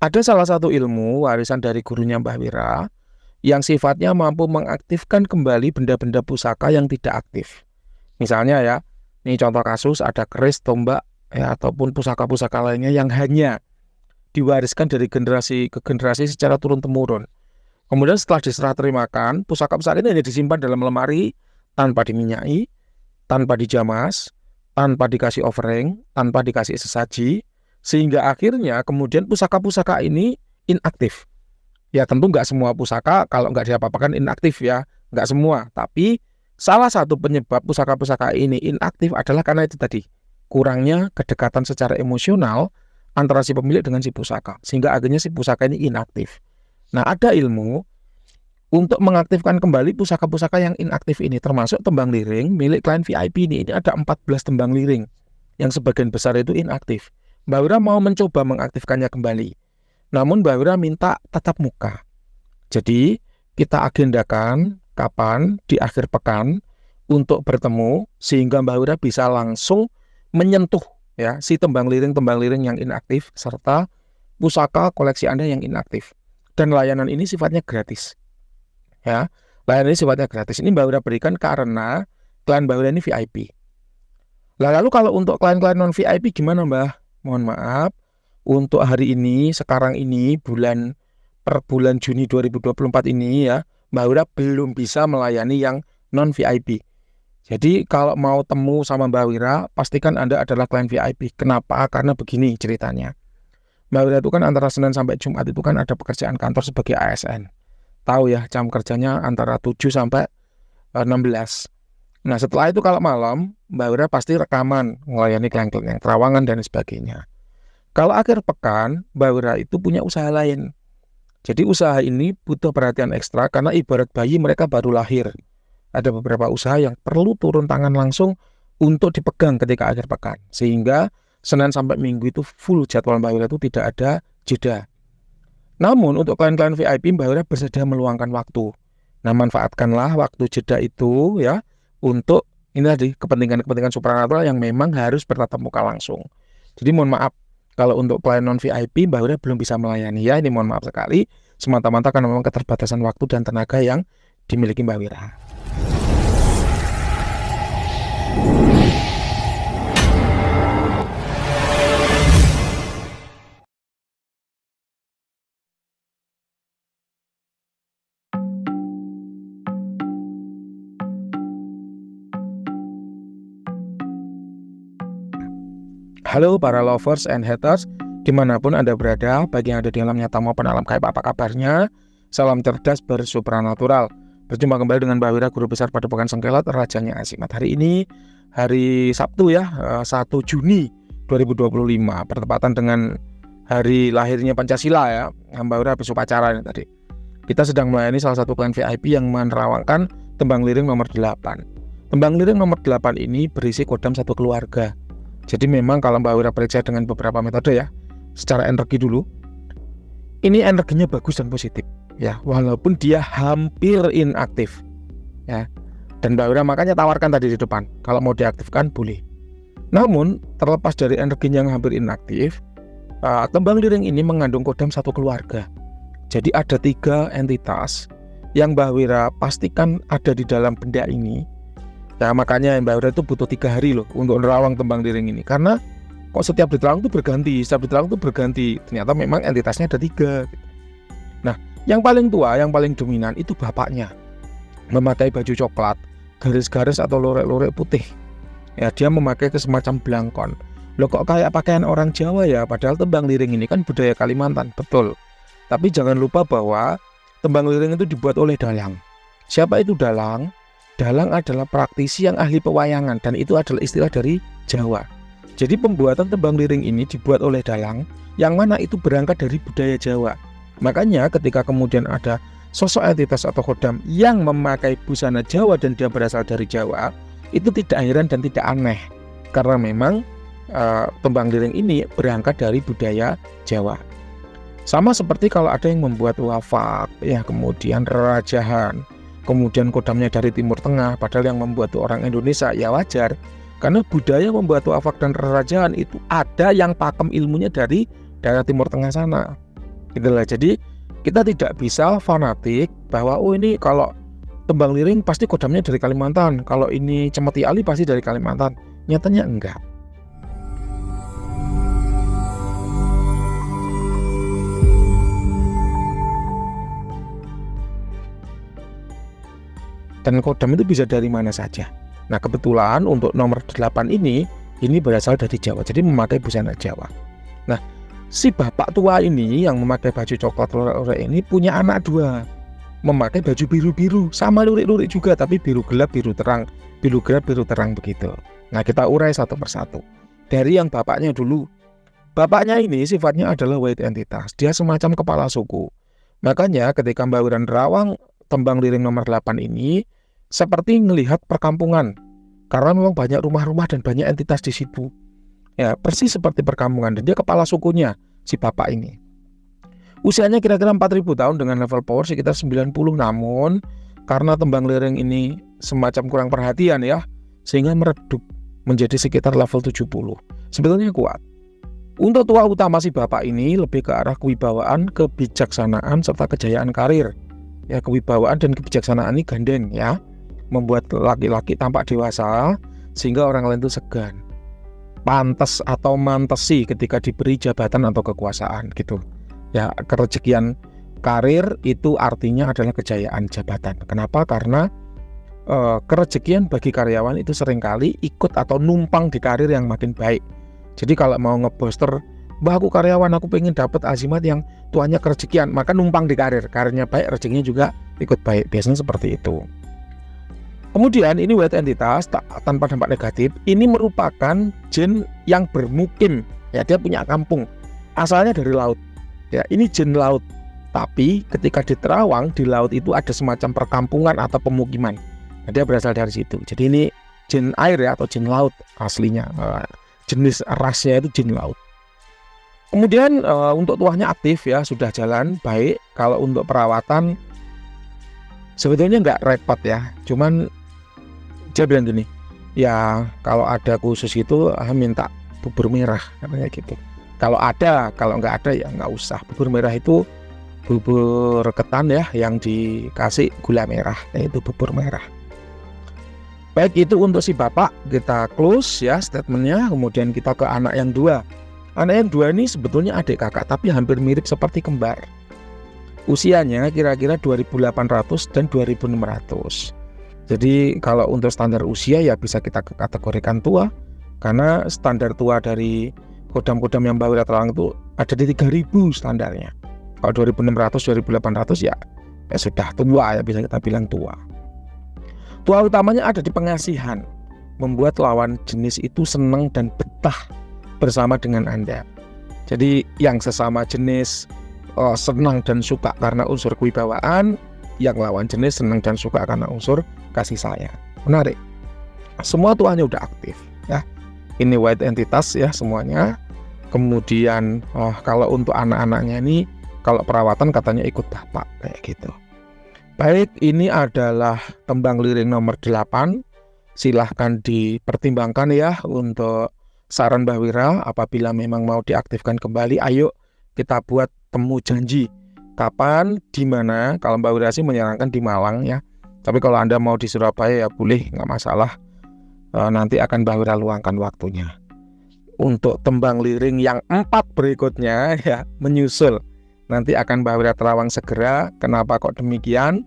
Ada salah satu ilmu warisan dari gurunya Mbah Wira yang sifatnya mampu mengaktifkan kembali benda-benda pusaka yang tidak aktif. Misalnya ya, ini contoh kasus ada keris, tombak, ya, ataupun pusaka-pusaka lainnya yang hanya diwariskan dari generasi ke generasi secara turun-temurun. Kemudian setelah diserah terimakan, pusaka-pusaka ini hanya disimpan dalam lemari tanpa diminyai, tanpa dijamas, tanpa dikasih offering, tanpa dikasih sesaji, sehingga akhirnya kemudian pusaka-pusaka ini inaktif. Ya tentu nggak semua pusaka kalau nggak diapa-apakan inaktif ya, nggak semua. Tapi salah satu penyebab pusaka-pusaka ini inaktif adalah karena itu tadi, kurangnya kedekatan secara emosional antara si pemilik dengan si pusaka, sehingga akhirnya si pusaka ini inaktif. Nah, ada ilmu untuk mengaktifkan kembali pusaka-pusaka yang inaktif ini, termasuk tembang liring milik klien VIP ini. Ini ada 14 tembang liring yang sebagian besar itu inaktif. Mbak Wira mau mencoba mengaktifkannya kembali. Namun Mbak Wira minta tatap muka. Jadi kita agendakan kapan di akhir pekan untuk bertemu sehingga Mbak Wira bisa langsung menyentuh ya si tembang liring yang inaktif serta pusaka koleksi Anda yang inaktif. Dan layanan ini sifatnya gratis. Ya, layanan ini sifatnya gratis. Ini Mbak Wira berikan karena klien Mbak Wira ini VIP. Lalu kalau untuk klien-klien non VIP gimana Mbah? Mohon maaf, untuk hari ini, sekarang ini, per bulan Juni 2024 ini ya, Mbak Wira belum bisa melayani yang non VIP. Jadi kalau mau temu sama Mbak Wira, pastikan Anda adalah klien VIP. Kenapa? Karena begini ceritanya. Mbak Wira itu kan antara Senin sampai Jumat itu kan ada pekerjaan kantor sebagai ASN. Tahu ya, jam kerjanya antara 7 sampai 16. Nah setelah itu kalau malam, Mbak Wira pasti rekaman, melayani klien-klien yang terawangan dan sebagainya. Kalau akhir pekan, Mbak Wira itu punya usaha lain. Jadi usaha ini butuh perhatian ekstra karena ibarat bayi mereka baru lahir. Ada beberapa usaha yang perlu turun tangan langsung untuk dipegang ketika akhir pekan. Sehingga Senin sampai Minggu itu full jadwal Mbak Wira itu tidak ada jeda. Namun untuk klien-klien VIP Mbak Wira bersedia meluangkan waktu. Nah manfaatkanlah waktu jeda itu ya untuk ini tadi kepentingan-kepentingan supranatural yang memang harus bertatap muka langsung. Jadi mohon maaf kalau untuk klien non VIP Mbak Wira belum bisa melayani ya, ini mohon maaf sekali semata-mata karena memang keterbatasan waktu dan tenaga yang dimiliki Mbak Wira. Halo para lovers and haters, dimanapun Anda berada, bagi yang ada di alam nyata maupun alam gaib, apa kabarnya? Salam cerdas bersupranatural. Berjumpa kembali dengan Mbak Wira, Guru Besar Padepokan Sengkelot, Rajanya Azimat. Hari ini, hari Sabtu ya, 1 Juni 2025, bertepatan dengan hari lahirnya Pancasila ya. Mbak Wira habis upacara ini tadi. Kita sedang melayani salah satu klien VIP yang menerawangkan tembang liring nomor 8. Tembang liring nomor 8 ini berisi kodam satu keluarga. Jadi memang kalau Mbak Wira periksa dengan beberapa metode ya, secara energi dulu, ini energinya bagus dan positif ya, walaupun dia hampir inaktif ya. Dan Mbak Wira makanya tawarkan tadi di depan, kalau mau diaktifkan boleh. Namun terlepas dari energinya yang hampir inaktif, tembang liring ini mengandung kodam satu keluarga. Jadi ada 3 entitas yang Mbak Wira pastikan ada di dalam benda ini. Ya makanya Mbak Wira itu butuh 3 hari loh untuk nerawang tembang liring ini. Karena kok setiap diterawang itu berganti, ternyata memang entitasnya ada 3. Nah yang paling tua, yang paling dominan itu bapaknya, memakai baju coklat, garis-garis atau lorek-lorek putih. Ya dia memakai semacam belangkon. Loh kok kayak pakaian orang Jawa ya, padahal tembang liring ini kan budaya Kalimantan, betul. Tapi jangan lupa bahwa tembang liring itu dibuat oleh dalang. Siapa itu dalang? Dalang adalah praktisi yang ahli pewayangan dan itu adalah istilah dari Jawa. Jadi pembuatan tembang liring ini dibuat oleh dalang yang mana itu berangkat dari budaya Jawa. Makanya ketika kemudian ada sosok entitas atau kodam yang memakai busana Jawa dan dia berasal dari Jawa, itu tidak heran dan tidak aneh. Karena memang tembang liring ini berangkat dari budaya Jawa. Sama seperti kalau ada yang membuat wafak, ya kemudian rerajahan, kemudian kodamnya dari Timur Tengah, padahal yang membuat itu orang Indonesia, ya wajar. Karena budaya membuat wafak dan rerajahan itu ada yang pakem ilmunya dari daerah Timur Tengah sana. Gitu lah. Jadi kita tidak bisa fanatik bahwa oh ini kalau tembang liring pasti kodamnya dari Kalimantan, kalau ini Cemeti Ali pasti dari Kalimantan. Nyatanya enggak. Dan kodam itu bisa dari mana saja. Nah kebetulan untuk nomor 8 ini berasal dari Jawa, jadi memakai busana Jawa. Nah si bapak tua ini yang memakai baju coklat lorek ini punya anak 2, memakai baju biru-biru, sama lurik-lurik juga, tapi biru gelap, biru terang, biru gelap, biru terang begitu. Nah kita urai satu persatu. Dari yang bapaknya dulu. Bapaknya ini sifatnya adalah white entitas, dia semacam kepala suku. Makanya ketika Mbak Wira nerawang tembang liring nomor 8 ini seperti melihat perkampungan, karena memang banyak rumah-rumah dan banyak entitas di situ. Ya, persis seperti perkampungan, dan dia kepala sukunya, si bapak ini. Usianya kira-kira 4000 tahun dengan level power sekitar 90, namun karena tembang liring ini semacam kurang perhatian ya, sehingga meredup menjadi sekitar level 70. Sebetulnya kuat. Untuk tua utama si bapak ini lebih ke arah kewibawaan, kebijaksanaan, serta kejayaan karir. Ya, kewibawaan dan kebijaksanaan ini gandeng ya, membuat laki-laki tampak dewasa sehingga orang lain itu segan, pantas atau mantesi ketika diberi jabatan atau kekuasaan gitu ya. Kerezekian karir itu artinya adalah kejayaan jabatan. Kenapa? Karena kerezekian bagi karyawan itu seringkali ikut atau numpang di karir yang makin baik. Jadi kalau mau ngebooster, Mbah aku karyawan, aku pengen dapat azimat yang tuannya kerezekian, maka numpang di karirnya baik, rezekinya juga ikut baik. Biasanya seperti itu. Kemudian ini white entitas tanpa dampak negatif, ini merupakan jin yang bermukim ya, dia punya kampung, asalnya dari laut ya, ini jin laut, tapi ketika diterawang di laut itu ada semacam perkampungan atau pemukiman. Nah, dia berasal dari situ. Jadi ini jin air ya, atau jin laut aslinya, jenis rasnya itu jin laut. Kemudian untuk tuahnya aktif ya, sudah jalan baik. Kalau untuk perawatan sebetulnya nggak repot ya, cuman dia bilang gini, ya kalau ada khusus itu minta bubur merah katanya gitu. Kalau ada, kalau nggak ada ya nggak usah. Bubur merah itu bubur ketan ya, yang dikasih gula merah, yaitu bubur merah. Baik, itu untuk si bapak kita close ya statementnya. Kemudian kita ke anak yang 2. Anak yang 2 ini sebetulnya adik kakak, tapi hampir mirip seperti kembar. Usianya kira-kira 2800 dan 2600. Jadi kalau untuk standar usia ya bisa kita kategorikan tua, karena standar tua dari kodam-kodam yang Mbak Wira terawang itu ada di 3000 standarnya. Kalau 2600, 2800 ya sudah tua ya, bisa kita bilang tua. Tua utamanya ada di pengasihan, membuat lawan jenis itu senang dan betah bersama dengan Anda. Jadi yang sesama jenis senang dan suka karena unsur kewibawaan, yang lawan jenis senang dan suka karena unsur kasih sayang. Menarik. Semua tuanya udah aktif ya. Ini white entitas ya semuanya. Kemudian kalau untuk anak-anaknya ini, kalau perawatan katanya ikut bapak kayak gitu. Baik, ini adalah tembang liring nomor 8. Silahkan dipertimbangkan ya untuk saran Mbah Wira. Apabila memang mau diaktifkan kembali, ayo kita buat temu janji. Kapan, di mana? Kalau Mbak Wira sih menyarankan di Malang ya. Tapi kalau Anda mau di Surabaya ya boleh, nggak masalah. Nanti akan Mbak Wira luangkan waktunya. Untuk tembang liring yang 4 berikutnya ya menyusul. Nanti akan Mbak Wira terawang segera. Kenapa kok demikian?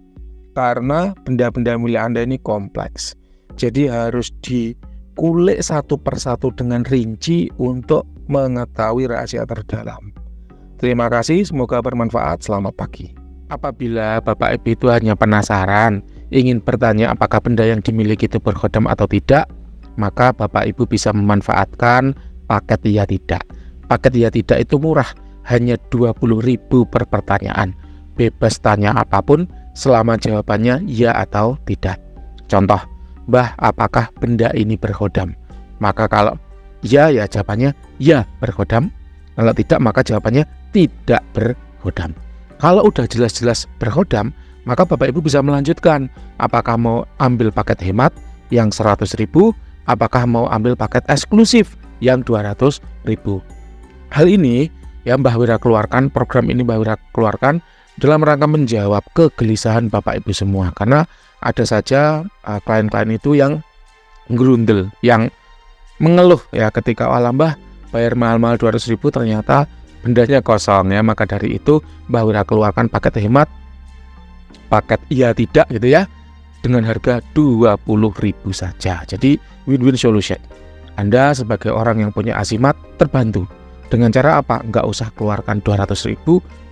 Karena benda-benda milik Anda ini kompleks. Jadi harus dikulik satu persatu dengan rinci untuk mengetahui rahasia terdalam. Terima kasih, semoga bermanfaat. Selamat pagi. Apabila Bapak Ibu itu hanya penasaran, ingin bertanya apakah benda yang dimiliki itu berkhodam atau tidak, maka Bapak Ibu bisa memanfaatkan paket iya tidak. Paket iya tidak itu murah, hanya 20.000 per pertanyaan. Bebas tanya apapun selama jawabannya ya atau tidak. Contoh, Mbah, apakah benda ini berkhodam? Maka kalau ya, ya jawabannya ya berkhodam. Kalau tidak, maka jawabannya tidak berkhodam. Kalau udah jelas-jelas berkhodam, maka Bapak Ibu bisa melanjutkan. Apakah mau ambil paket hemat yang 100.000, apakah mau ambil paket eksklusif yang 200.000. Hal ini ya Mbah Wira keluarkan, program ini Mbah Wira keluarkan dalam rangka menjawab kegelisahan Bapak Ibu semua. Karena ada saja klien-klien itu yang gerundel, yang mengeluh ya ketika Mbah bayar mahal-mahal 200.000 ternyata bendanya kosong ya. Maka dari itu Mbah Wira keluarkan paket hemat, paket iya tidak gitu ya, dengan harga 20.000 saja. Jadi win-win solution. Anda sebagai orang yang punya Azimat terbantu. Dengan cara apa? Nggak usah keluarkan 200.000,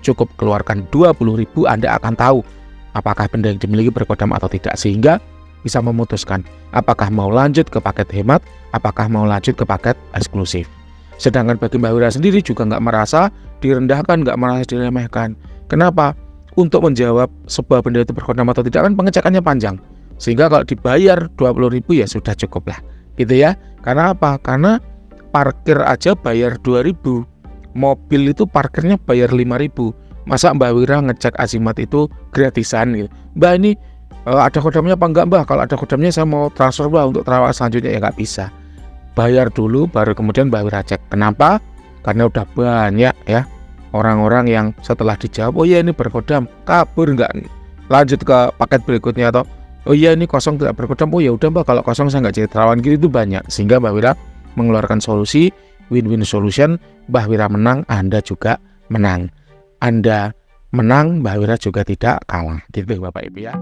cukup keluarkan 20.000. Anda akan tahu apakah benda yang dimiliki berkodam atau tidak, sehingga bisa memutuskan apakah mau lanjut ke paket hemat, apakah mau lanjut ke paket eksklusif. Sedangkan bagi Mbah Wira sendiri juga nggak merasa direndahkan, nggak merasa diremehkan. Kenapa? Untuk menjawab sebuah benda itu berkodam atau tidak kan pengecekannya panjang. Sehingga kalau dibayar 20.000 ya sudah cukup lah, gitu ya. Karena apa? Karena parkir aja bayar 2.000, mobil itu parkirnya bayar 5.000. Masa Mbah Wira ngecek Azimat itu gratisan gitu? Mbah ini ada kodamnya apa enggak Mbah? Kalau ada kodamnya saya mau transfer Mbah untuk terawat selanjutnya, ya nggak bisa. Bayar dulu baru kemudian Mbah Wira cek. Kenapa? Karena udah banyak ya orang-orang yang setelah dijawab, oh iya ini berkodam, kabur nggak lanjut ke paket berikutnya, atau oh iya ini kosong tidak berkodam, oh ya udah Mbah kalau kosong saya nggak jadi terawan gitu. Itu banyak, sehingga Mbah Wira mengeluarkan solusi win-win solution. Mbah Wira menang, Anda juga menang. Anda menang, Mbah Wira juga tidak kalah, gitu Bapak Ibu ya.